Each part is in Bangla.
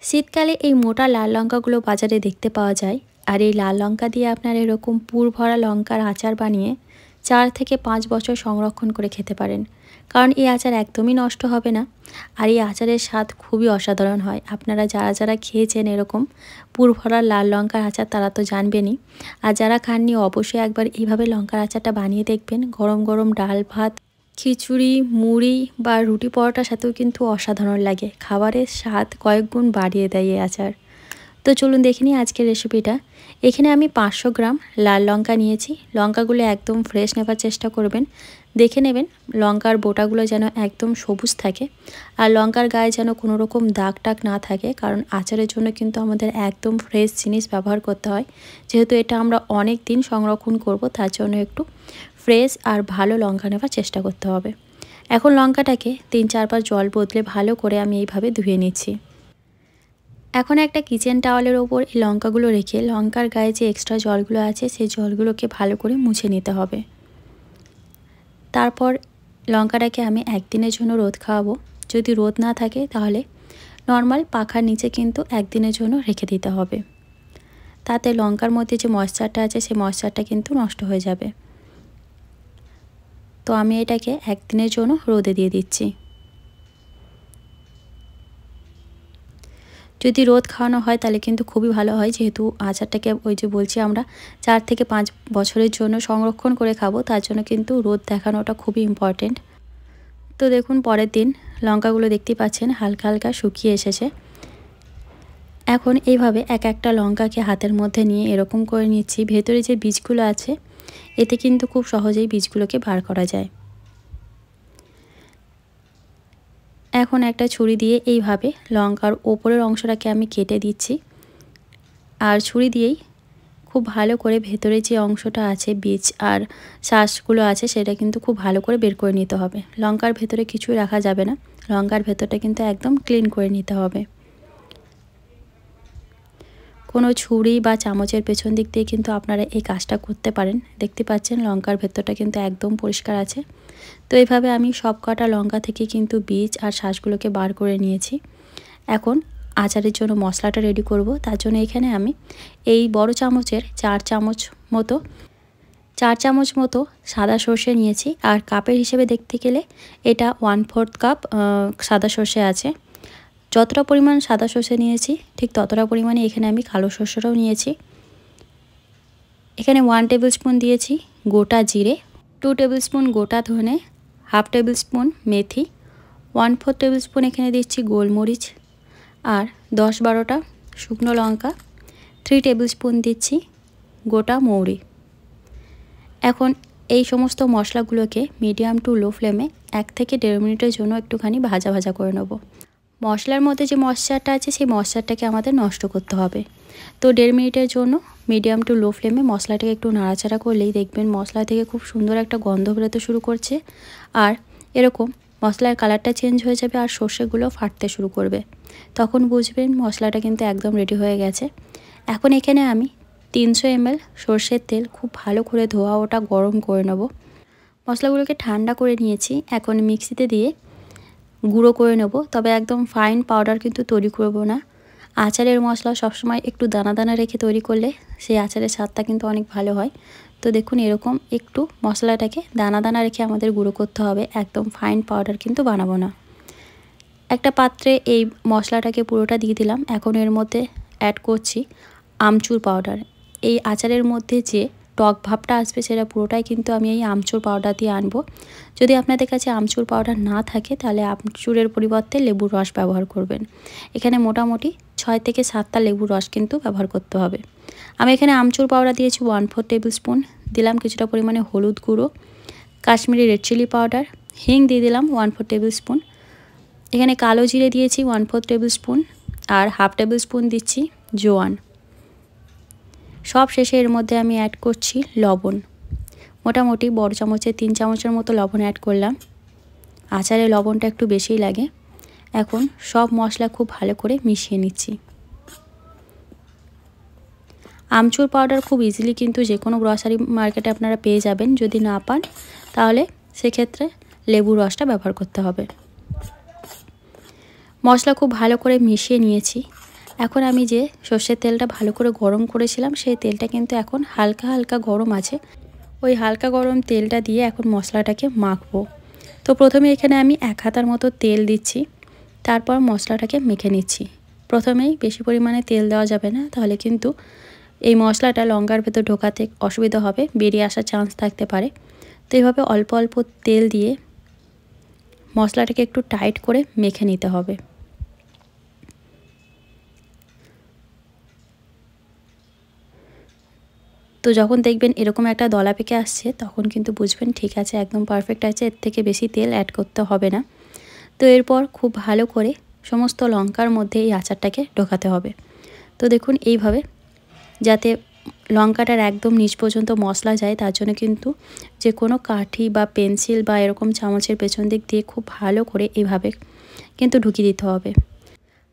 শীতকালে এই মোটা লাল লঙ্কাগুলো বাজারে দেখতে পাওয়া যায়। আর এই লাল লঙ্কা দিয়ে আপনারা এরকম পুর ভরা লঙ্কার আচার বানিয়ে 4 থেকে 5 বছর সংরক্ষণ করে খেতে পারেন। কারণ এই আচার একদমই নষ্ট হবে না। আর এই আচারের স্বাদ খুবই অসাধারণ হয়। আপনারা যারা যারা খেয়েছেন এরকম পুর ভরা লাল লঙ্কার আচার তারা তো জানবেনই। আর যারা খাননি অবশ্যই একবার এইভাবে লঙ্কার আচারটা বানিয়ে দেখবেন। গরম গরম ডাল ভাত, খিচুড়ি, মুড়ি বা রুটি পরোটার সাথেও কিন্তু অসাধারণ লাগে। খাবারের স্বাদ কয়েক গুণ বাড়িয়ে দেয় এই আচার। তো চলুন দেখে নিই আজকের রেসিপিটা। এখানে আমি 500 গ্রাম লাল লঙ্কা নিয়েছি। লঙ্কাগুলো একদম ফ্রেশ নেবার চেষ্টা করবেন। দেখে নেবেন লঙ্কার বোটাগুলো যেন একদম সবুজ থাকে, আর লঙ্কার গায়ে যেন কোনো রকম দাগ টাগ না থাকে, কারণ আচারের জন্য কিন্তু আমাদের একদম ফ্রেশ জিনিস ব্যবহার করতে হয়। যেহেতু এটা আমরা অনেক দিন সংরক্ষণ করব, তার জন্য একটু ফ্রেশ আর ভালো লঙ্কা নেওয়ার চেষ্টা করতে হবে। এখন লঙ্কাটাকে 3-4 বার জল বদলে ভালো করে আমি এইভাবে ধুয়ে নিচ্ছি। এখন একটা কিচেন টাওয়ালের ওপর এই লঙ্কাগুলো রেখে লঙ্কার গায়ে যে এক্সট্রা জলগুলো আছে সেই জলগুলোকে ভালো করে মুছে নিতে হবে। তারপর লঙ্কাটাকে আমি একদিনের জন্য রোদ খাওয়াবো। যদি রোদ না থাকে তাহলে নর্মাল পাখার নিচে কিন্তু একদিনের জন্য রেখে দিতে হবে। তাতে লঙ্কার মধ্যে যে ময়েশ্চারটা আছে সেই ময়েশ্চারটা কিন্তু নষ্ট হয়ে যাবে। তো আমি এটাকে একদিনের জন্য রোদে দিয়ে দিচ্ছি। যদি রোদ খাওয়ানো হয় তাহলে কিন্তু খুবই ভালো হয়, যেহেতু আচারটাকে ওই যে বলছি আমরা 4 থেকে 5 বছরের জন্য সংরক্ষণ করে খাবো, তার জন্য কিন্তু রোদ দেখানোটা খুবই ইম্পর্টেন্ট। তো দেখুন পরের দিন লঙ্কাগুলো দেখতেই পাচ্ছেন হালকা হালকা শুকিয়ে এসেছে। এখন এইভাবে এক একটা লঙ্কাকে হাতের মধ্যে নিয়ে এরকম করে নিচ্ছি। ভেতরে যে বীজগুলো আছে এতে কিন্তু খুব সহজেই বীজগুলোকে বার করা যায়। এখন একটা ছুরি দিয়ে এইভাবে লঙ্কার ওপরের অংশটাকে আমি কেটে দিচ্ছি, আর ছুরি দিয়েই খুব ভালো করে ভেতরে যে অংশটা আছে বীজ আর শ্বাসগুলো আছে সেটা কিন্তু খুব ভালো করে বের করে নিতে হবে। লঙ্কার ভেতরে কিছুই রাখা যাবে না, লঙ্কার ভেতরটা কিন্তু একদম ক্লিন করে নিতে হবে। কোনো ছুরি বা চামচের পেছন দিক দিয়ে কিন্তু আপনারা এই কাজটা করতে পারেন। দেখতে পাচ্ছেন লঙ্কার ভেতরটা কিন্তু একদম পরিষ্কার আছে। তো এইভাবে আমি সব কটা লঙ্কা থেকে কিন্তু বীজ আর শ্বাসগুলোকে বার করে নিয়েছি। এখন আচারের জন্য মশলাটা রেডি করব। তার জন্য এখানে আমি এই বড় চামচের 4 চামচ মতো সাদা সর্ষে নিয়েছি। আর কাপের হিসেবে দেখতে গেলে এটা 1/4 কাপ সাদা সর্ষে আছে। যতটা পরিমাণ সাদা সর্ষে নিয়েছি ঠিক ততটা পরিমাণে এখানে আমি কালো সর্ষেটাও নিয়েছি। এখানে 1 টেবিল স্পুন দিয়েছি গোটা জিরে, 2 টেবিল স্পুন গোটা ধনে, হাফ টেবিল স্পুন মেথি, 1/4 টেবিল স্পুন এখানে দিচ্ছি গোলমরিচ, আর 10-12টা শুকনো লঙ্কা, 3 টেবিল স্পুন দিচ্ছি গোটা মৌরি। এখন এই সমস্ত মশলাগুলোকে মিডিয়াম টু লো ফ্লেমে 1 থেকে 1.5 মিনিটের জন্য একটুখানি ভাজা ভাজা করে নেব। মশলার মধ্যে যে ময়েশ্চারটা আছে সেই ময়েশ্চারটাকে আমাদের নষ্ট করতে হবে। তো 1.5 মিনিটের জন্য মিডিয়াম টু লো ফ্লেমে মশলাটাকে একটু নাড়াচাড়া করলেই দেখবেন মশলা থেকে খুব সুন্দর একটা গন্ধ বেরোতে শুরু করছে, আর এরকম মশলার কালারটা চেঞ্জ হয়ে যাবে আর সর্ষেগুলো ফাটতে শুরু করবে। তখন বুঝবেন মশলাটা কিন্তু একদম রেডি হয়ে গেছে। এখন এখানে আমি 300 ml সর্ষের তেল খুব ভালো করে ধোয়া ওটা গরম করে নেব। মশলাগুলোকে ঠান্ডা করে নিয়েছি। এখন মিক্সিতে দিয়ে গুঁড়ো করে নেব, তবে একদম ফাইন পাউডার কিন্তু তৈরি করব না। আচারের মশলা সবসময় একটু দানা দানা রেখে তৈরি করলে সেই আচারের স্বাদটা কিন্তু অনেক ভালো হয়। তো দেখুন এরকম একটু মশলাটাকে দানা দানা রেখে আমাদের গুঁড়ো করতে হবে, একদম ফাইন পাউডার কিন্তু বানাবো না। একটা পাত্রে এই মশলাটাকে পুরোটা দিয়ে দিলাম। এখন এর মধ্যে অ্যাড করছি আমচুর পাউডার। এই আচারের মধ্যে যে টক ভাবটা আসবে সেটা পুরোটাই কিন্তু আমি এই আমচুর পাউডার দিয়ে আনবো। যদি আপনাদের কাছে আমচুর পাউডার না থাকে তাহলে আমচুরের পরিবর্তে লেবুর রস ব্যবহার করবেন। এখানে মোটামুটি 6 থেকে 7টা লেবুর রস কিন্তু ব্যবহার করতে হবে। আমি এখানে আমচুর পাউডার দিয়েছি 1/4 টেবিল স্পুন, দিলাম কিছুটা পরিমাণে হলুদ গুঁড়ো, কাশ্মীরি রেড চিলি পাউডার, হিং দিয়ে দিলাম 1/4 টেবিল স্পুন, এখানে কালো জিরে দিয়েছি 1/4 টেবিল স্পুন, আর হাফ টেবিল স্পুন দিচ্ছি জোয়ান। সব শেষে এর মধ্যে আমি অ্যাড করছি লবণ। মোটামুটি বড় চামচের 3 চামচের মতো লবণ অ্যাড করলাম। আচারে লবণটা একটু বেশিই লাগে। এখন সব মশলা খুব ভালো করে মিশিয়ে নিচ্ছি। আমচুর পাউডার খুব ইজিলি কিন্তু যে কোনো গ্রসারি মার্কেটে আপনারা পেয়ে যাবেন। যদি না পান তাহলে সেক্ষেত্রে লেবুর রসটা ব্যবহার করতে হবে। মশলা খুব ভালো করে মিশিয়ে নিয়েছি। এখন আমি যে সর্ষের তেলটা ভালো করে গরম করেছিলাম সেই তেলটা কিন্তু এখন হালকা হালকা গরম আছে। ওই হালকা গরম তেলটা দিয়ে এখন মশলাটাকে মাখবো। তো প্রথমে এখানে আমি 1 হাতার মতো তেল দিচ্ছি, তারপর মশলাটাকে মেখে নিচ্ছি। প্রথমেই বেশি পরিমাণে তেল দেওয়া যাবে না, তাহলে কিন্তু এই মশলাটা লঙ্কার ভেতর ঢোকাতে অসুবিধা হবে, বেরিয়ে আসার চান্স থাকতে পারে। তো এইভাবে অল্প অল্প তেল দিয়ে মশলাটাকে একটু টাইট করে মেখে নিতে হবে। তো যখন দেখবেন এরকম একটা দলা পেকে আসছে তখন কিন্তু বুঝবেন ঠিক আছে, একদম পারফেক্ট আছে, এর থেকে বেশি তেল অ্যাড করতে হবে না। তো এরপর খুব ভালো করে সমস্ত লঙ্কার মধ্যে এই আচারটাকে ঢোকাতে হবে। তো দেখুন এইভাবে যাতে লঙ্কাটার একদম নিচ পর্যন্ত মশলা যায়, তার জন্য কিন্তু যে কোনো কাঠি বা পেন্সিল বা এরকম চামচের পেছন দিক দিয়ে খুব ভালো করে এইভাবে কিন্তু ঢুকিয়ে দিতে হবে।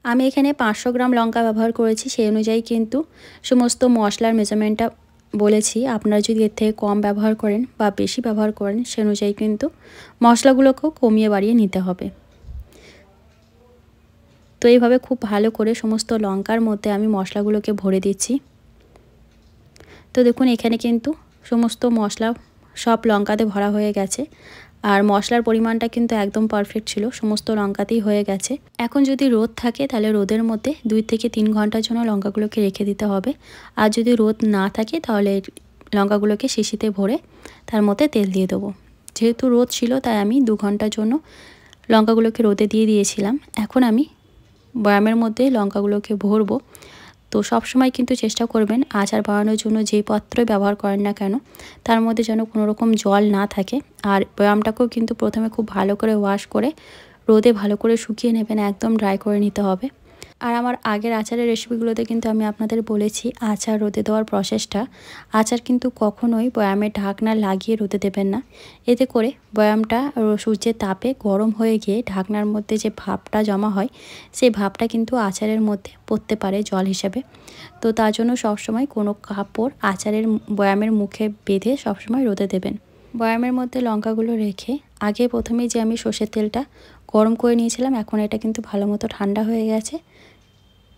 আমি এখানে 500 গ্রাম লঙ্কা ব্যবহার করেছি, সেই অনুযায়ী কিন্তু সমস্ত মশলার মেজারমেন্টটা বলেছি। আপনারা যদি এর থেকে কম ব্যবহার করেন বা বেশি ব্যবহার করেন সে অনুযায়ী কিন্তু মশলাগুলোকেও কমিয়ে বাড়িয়ে নিতে হবে। তো এইভাবে খুব ভালো করে সমস্ত লঙ্কার মধ্যে আমি মশলাগুলোকে ভরে দিচ্ছি। তো দেখুন এখানে কিন্তু সমস্ত মশলা সব লঙ্কাতে ভরা হয়ে গেছে, আর মশলার পরিমাণটা কিন্তু একদম পারফেক্ট ছিল, সমস্ত লঙ্কাতেই হয়ে গেছে। এখন যদি রোদ থাকে তাহলে রোদের মধ্যে 2 থেকে 3 ঘন্টার জন্য লঙ্কাগুলোকে রেখে দিতে হবে। আর যদি রোদ না থাকে তাহলে লঙ্কাগুলোকে শিশিতে ভরে তার মধ্যে তেল দিয়ে দেবো। যেহেতু রোদ ছিল তাই আমি 2 ঘন্টার জন্য লঙ্কাগুলোকে রোদে দিয়ে দিয়েছিলাম। এখন আমি বয়ামের মধ্যে লঙ্কাগুলোকে ভরবো। তো সব সময় কিন্তু চেষ্টা করবেন আচার বানানোর জন্য যেই পাত্রই ব্যবহার করেন না কেন তার মধ্যে যেন কোনো রকম জল না থাকে। আর বয়ামটাকেও কিন্তু প্রথমে খুব ভালো করে ওয়াশ করে রোদে ভালো করে শুকিয়ে নেবেন, একদম ড্রাই করে নিতে হবে। আর আমার আগের আচারের রেসিপিগুলোতে কিন্তু আমি আপনাদের বলেছি আচার রোদে দেওয়ার প্রসেসটা। আচার কিন্তু কখনোই বয়ামের ঢাকনা লাগিয়ে রোদে দেবেন না, এতে করে বয়ামটা সূর্যের তাপে গরম হয়ে গিয়ে ঢাকনার মধ্যে যে ভাপটা জমা হয় সেই ভাপটা কিন্তু আচারের মধ্যে পড়তে পারে জল হিসেবে। তো তার জন্য সবসময় কোনো কাপড় আচারের বয়ামের মুখে বেঁধে সবসময় রোদে দেবেন। বয়ামের মধ্যে লঙ্কাগুলো রেখে আগে প্রথমেই যে আমি সর্ষের তেলটা গরম করে নিয়েছিলাম, এখন এটা কিন্তু ভালো মতো ঠান্ডা হয়ে গেছে।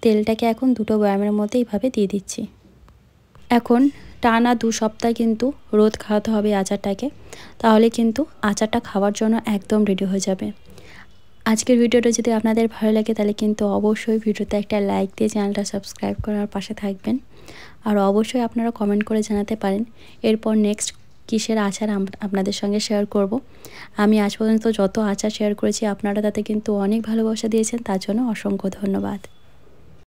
তেলটাকে এখন দুটো বয়ামের মধ্যে এইভাবে দিয়ে দিচ্ছি। এখন টানা 2 সপ্তাহ কিন্তু রোদ খাওয়াতে হবে আচারটাকে, তাহলে কিন্তু আচারটা খাওয়ার জন্য একদম রেডি হয়ে যাবে। আজকের ভিডিওটা যদি আপনাদের ভালো লাগে তাহলে কিন্তু অবশ্যই ভিডিওতে একটা লাইক দিয়ে চ্যানেলটা সাবস্ক্রাইব করার পাশে থাকবেন। আর অবশ্যই আপনারা কমেন্ট করে জানাতে পারেন এরপর নেক্সট কিসের আচার আপনাদের সঙ্গে শেয়ার করব। আমি আজ পর্যন্ত যত আচার শেয়ার করেছি আপনারা তাতে কিন্তু অনেক ভালোবাসা দিয়েছেন, তার জন্য অসংখ্য ধন্যবাদ।